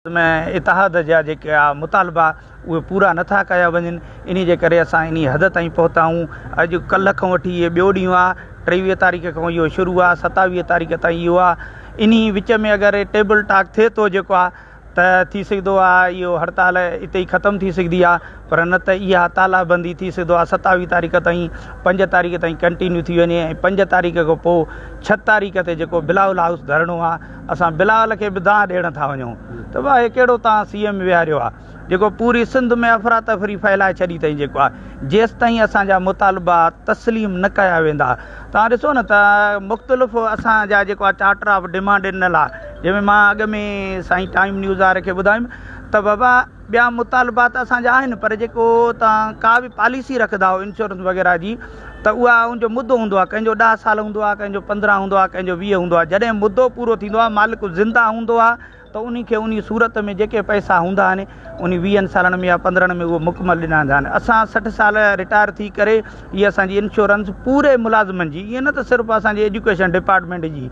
में इतिहाद जा जेके मुतालबा उहे पूरा नथा कया वञनि। इन जे करे असां इन हद ताईं पहुता आहियूं। अॼु कल्ह खां वठी इहे ॿियो ॾींहुं आहे, 23 तारीख़ खां इहो शुरू आहे, 27 तारीख़ ताईं इहो आहे। इन विच में अगरि टेबल टॉक थिए थो जेको आहे त थी सघंदो आहे इहो हड़ताल इते ई ख़तमु थी सघंदी आहे, पर न त इहा तालाबंदी थी सघंदो आहे 27 तारीख़ ताईं, 5 तारीख़ ताईं कंटिन्यू थी वञे। ऐं 5 तारीख़ खां पोइ 6 तारीख़ ते जेको बिलावल हाउस धरणो आहे, असां बिलावल खे बि दांह ॾियण था वञूं त भाउ हे कहिड़ो तव्हां CM विहारियो आहे जेको पूरी सिंध में अफ़रा तफ़री फैलाए छॾी अथई। जेको आहे जेसि ताईं असांजा मुतालबा तस्लीम न कया वेंदा, तव्हां ॾिसो न त मुख़्तलिफ़ असांजा जेको आहे चार्टर ऑफ डिमांड ॾिनल आहे, जंहिंमें मां अॻ में साईं टाइम न्यूज़ वारे खे ॿुधायुमि त बाबा ॿिया मुतालबा त असांजा आहिनि, पर जेको तव्हां का बि पॉलिसी रखंदा हो इंश्योरेंस वग़ैरह जी, त उहा उनजो मुदो हूंदो आहे, कंहिंजो 10 साल हूंदो आहे, कंहिंजो 15 हूंदो आहे, कंहिंजो 20 हूंदो आहे। जॾहिं मुदो पूरो थींदो आहे, मालिक ज़िंदा हूंदो आहे, त उन खे उन सूरत में जेके पैसा हूंदा आहिनि उन 20 सालनि में या 15 में उहो मुकमल ॾिना वेंदा आहिनि। असां 60 साल रिटायर थी करे इहा असांजी इंश्योरेंस पूरे मुलाज़िमनि जी, ईअं न त सिर्फ़ु असांजे एजुकेशन डिपार्टमेंट जी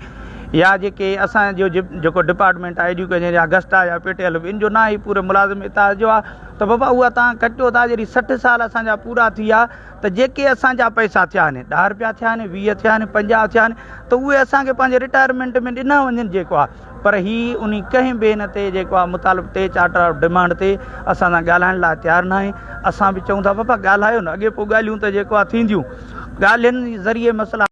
या जेके असांजो जेको डिपार्टमेंट आहे एजुकेशन या गस्टा या पेटियल, इन जो न आहे, पूरे मुलाज़िम इताद जो आहे। त बाबा उहा तव्हां कटियो था, जॾहिं 60 साल असांजा पूरा थी विया त जेके असांजा पैसा थिया आहिनि, 10 रुपया थिया आहिनि, 20 थिया आहिनि, 50 थिया आहिनि, त उहे असांखे पंहिंजे रिटायरमेंट में ॾिना वञनि। जेको आहे पर ही उन कंहिं बि हिन ते जेको आहे मुतालब ते चार्टर ऑफ डिमांड ते असां सां ॻाल्हाइण लाइ तयारु न आहे। असां बि चऊं था बाबा ॻाल्हायो न, अॻे पोइ ॻाल्हियूं त जेको आहे थींदियूं, ॻाल्हियुनि ज़रिए मसइला